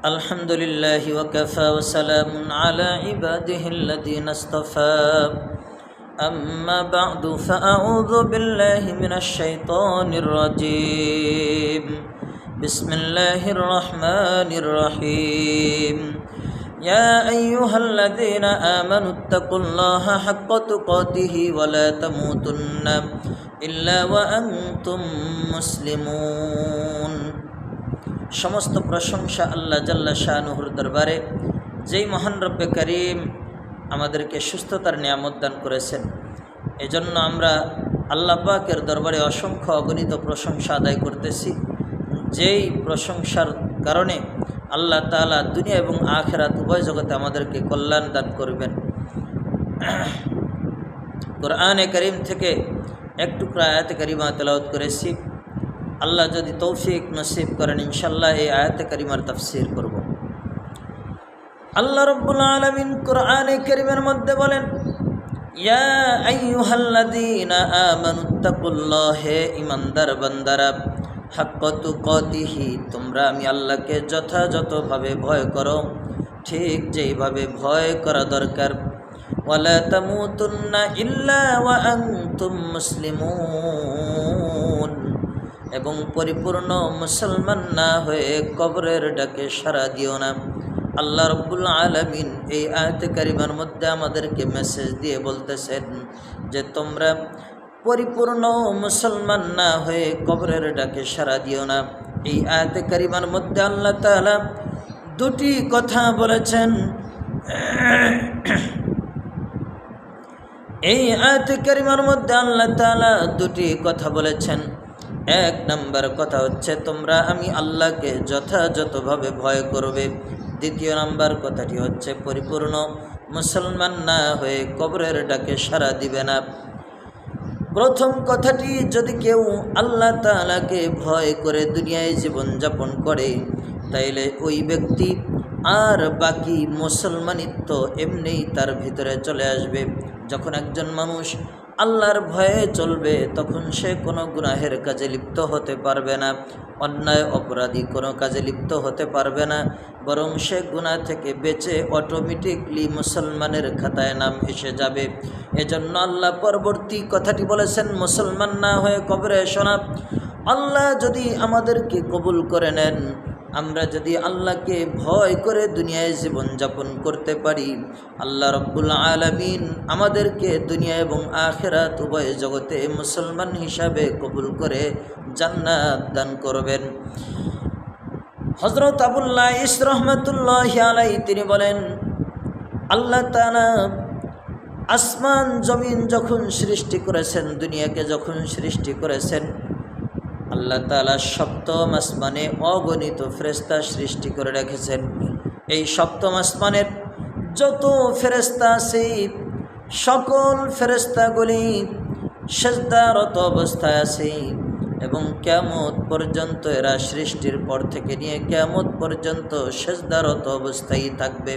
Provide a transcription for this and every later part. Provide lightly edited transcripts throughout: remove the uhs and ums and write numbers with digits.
الحمد لله وكفى وسلام على عباده الذين اصطفى أما بعد فأعوذ بالله من الشيطان الرجيم بسم الله الرحمن الرحيم يا أيها الذين آمنوا اتقوا الله حق تقاته ولا تموتن إلا وأنتم مسلمون। সমস্ত প্রশংসা আল্লাহ জাল্লা শানুহুর দরবারে, যেই মহান রব্বে করিম আমাদেরকে সুস্থতার নিয়ামত দান করেছেন। এজন্য আমরা আল্লাহ পাকের দরবারে অসংখ্য অগণিত প্রশংসা আদায় করতেছি, যেই প্রশংসার কারণে আল্লাহ তাআলা দুনিয়া এবং আখিরাত উভয় জগতে আমাদেরকে কল্যাণ দান করবেন। কোরআনে করিম থেকে এক টুকরা আয়াতে কারিমা তেলাওয়াত করেছি। আল্লাহ যদি তৌফিক নসিব করেন ইনশাআল্লাহ এই আয়াতে কারিমার তাফসীর করব। আল্লাহ রাব্বুল আলামিন কোরআনে কারিমের মধ্যে বলেন, ইয়া আইয়ুহাল্লাযীনা আমানুত্তাকুল্লাহ, হে ঈমানদার বান্দারা, হাক্কা তুকাতিহি, তোমরা আমি আল্লাহকে যথাযথভাবে ভয় করো, ঠিক যেইভাবে ভয় করা দরকার। ওয়ালা তামুতুন্না ইল্লা ওয়া আনতুম মুসলিমুন, এবং পরিপূর্ণ মুসলমান না হয়ে কবরের ডাকে সাড়া দিও না। আল্লাহ রাব্বুল আলামিন এই আয়াতে কারিমার মধ্যে আমাদেরকে মেসেজ দিয়ে বলতেছেন যে তোমরা পরিপূর্ণ মুসলমান না হয়ে কবরের ডাকে সাড়া দিও না। এই আয়াতে কারিমার মধ্যে আল্লাহ তাআলা দুটি কথা বলেছেন। এই আয়াতে কারিমার মধ্যে আল্লাহ তাআলা দুটি কথা বলেছেন। এক নম্বর কথা হচ্ছে তোমরা আমি আল্লাহকে যথাযথভাবে ভয় করবে। দ্বিতীয় নম্বর কথাটি হচ্ছে পরিপূর্ণ মুসলমান না হয়ে কবরের ডাকে সাড়া দিবে না। প্রথম কথাটি, যদি কেউ আল্লাহ তাআলাকে ভয় করে দুনিয়ায় জীবনযাপন করে, তাইলে ওই ব্যক্তি আর বাকি মুসলমানিত্ব এমনিই তার ভিতরে চলে আসবে। যখন একজন মানুষ আল্লাহর ভয়ে চলবে, তখন সে কোনো গুনাহের কাজে লিপ্ত হতে পারবে না, অন্যায় অপরাধী কোনো কাজে লিপ্ত হতে পারবে না, বরং সে গুনাহ থেকে বেঁচে অটোমেটিকলি মুসলমানের খাতায় নাম এসে যাবে। এজন্য আল্লাহ পরবর্তী কথাটি বলেছেন, মুসলমান না হয়ে কবরে এসো না। আল্লাহ যদি আমাদেরকে কবুল করে নেন, আমরা যদি আল্লাহকে ভয় করে দুনিয়ায় জীবনযাপন করতে পারি, আল্লাহ রাব্বুল আলামিন আমাদেরকে দুনিয়া এবং আখিরাত উভয় জগতে মুসলমান হিসাবে কবুল করে জান্নাত দান করবেন। হযরত আবুল্লাহ ইস রহমাতুল্লাহি আলাইহি তিনি বলেন, আল্লাহ তাআলা আসমান জমিন যখন সৃষ্টি করেছেন, দুনিয়াকে যখন সৃষ্টি করেছেন, আল্লাহ তাআলা সপ্তম আসমানে অগণিত ফেরেশতা সৃষ্টি করে রেখেছেন। এই সপ্তম আসমানের যত ফেরেশতা আছে, সকল ফেরেশতাগুলি সিজদারত অবস্থায় আছে এবং কিয়ামত পর্যন্ত এরা সৃষ্টির পর থেকে নিয়ে কিয়ামত পর্যন্ত সিজদারত অবস্থায় থাকবে।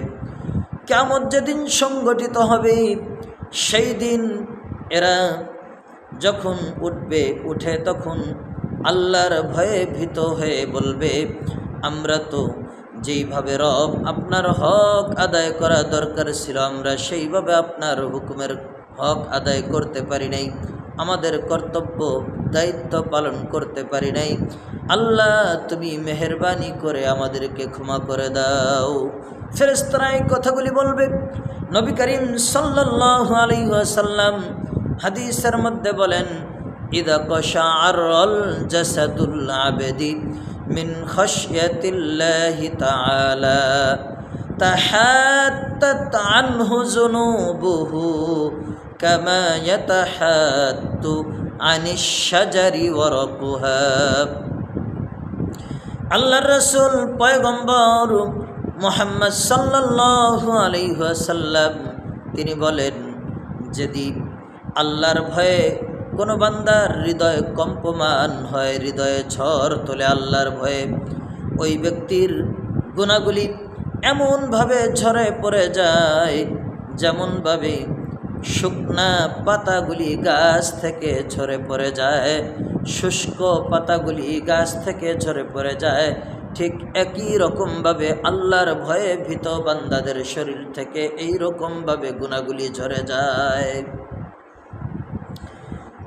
কিয়ামত যেদিন সংগঠিত হবে, সেই দিন এরা যখন উঠে তখন আল্লাহর ভয়ে ভীত হয়ে বলবে, আমরা তো যেইভাবে রব আপনার হক আদায় করা দরকার ছিল, আমরা সেইভাবে আপনার হুকুমের হক আদায় করতে পারি নাই, আমাদের কর্তব্য দায়িত্ব পালন করতে পারি নাই। আল্লাহ তুমি মেহেরবানি করে আমাদেরকে ক্ষমা করে দাও। ফেরেশতারা এই কথাগুলি বলবে। নবী করিম সাল্লাল্লাহু আলাইহি ওয়াসাল্লাম হাদিসের মধ্যে বলেন, ইদা কশাআরাল জাসাদুল আবদি মিন খাশিয়াতিল্লাহি তাআলা তাহাত্তাত আনহু যুনুবুহু কামা ইয়াতাহাত্তু আনিশ শাজারি ওয়ারাকুহা। আল্লাহর রাসূল পয়গম্বর মুহাম্মদ সাল্লাল্লাহু আলাইহি ওয়াসাল্লাম তিনি বলেন, যদি আল্লাহর ভয়ে কোনো বান্দার হৃদয় কম্পমান হয়, হৃদয়ে ঝড় তোলে আল্লাহর ভয়ে, ওই ব্যক্তির গুনাহগুলি এমনভাবে ঝরে পড়ে যায় যেমনভাবে শুকনা পাতাগুলি গাছ থেকে ঝরে পড়ে যায়, শুষ্ক পাতাগুলি গাছ থেকে ঝরে পড়ে যায়, ঠিক একই রকমভাবে আল্লাহর ভয়ে ভীত বান্দাদের শরীর থেকে এই রকমভাবে গুনাহগুলি ঝরে যায়।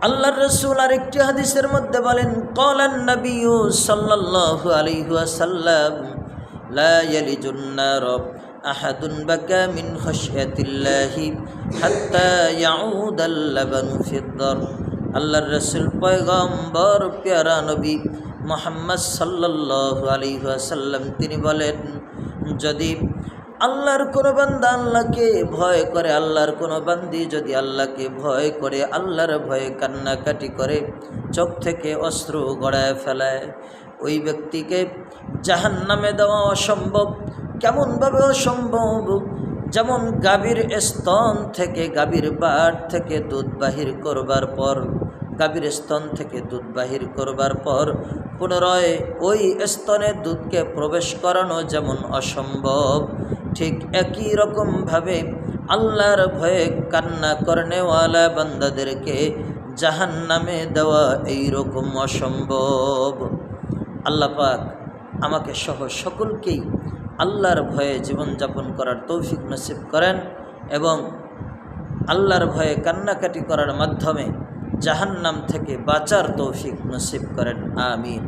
আল্লাহর রাসূল আরেকটি হাদিসের মধ্যে বলেন, ক্বালান নবিয়্যু সাল্লাল্লাহু আলাইহি ওয়াসাল্লাম, লা ইয়ালিজুন নার আহাদুন বাকা মিন খাশিয়াতিল্লাহি হাত্তা ইয়াউদাল লাবানু ফিদ্দার। আল্লাহর রাসূল পয়গম্বর প্যারা নবী মুহাম্মদ সাল্লাল্লাহু আলাইহি ওয়াসাল্লাম তিনি বলেন, যদি আল্লাহর কোনো বান্দা আল্লাহকে ভয় করে, আল্লাহর কোনো বান্দি যদি আল্লাহকে ভয় করে, আল্লাহর ভয়ে কান্নাকাটি করে, চোখ থেকে অশ্রু গড়ায় ফেলায়, ওই ব্যক্তিকে জাহান্নামে দেওয়া অসম্ভব। কেমনভাবে অসম্ভব? যেমন গাভীর স্তন থেকে, গাভীর বাট থেকে দুধ বাহির করবার পর, গাভীর স্তন থেকে দুধ বাহির করবার পর পুনরায় ওই স্তনে দুধকে প্রবেশ করানো যেমন অসম্ভব, ঠিক একই রকমভাবে আল্লাহর ভয়ে কান্না করনেওয়ালা বান্দাদেরকে জাহান্নামে দেওয়া এই রকম অসম্ভব। আল্লাহ পাক আমাকে সহ সকলকেই আল্লাহর ভয়ে জীবনযাপন করার তৌফিক নসিব করেন এবং আল্লাহর ভয়ে কান্নাকাটি করার মাধ্যমে জাহান্নাম থেকে বাঁচার তৌফিক নসিব করেন। আমিন।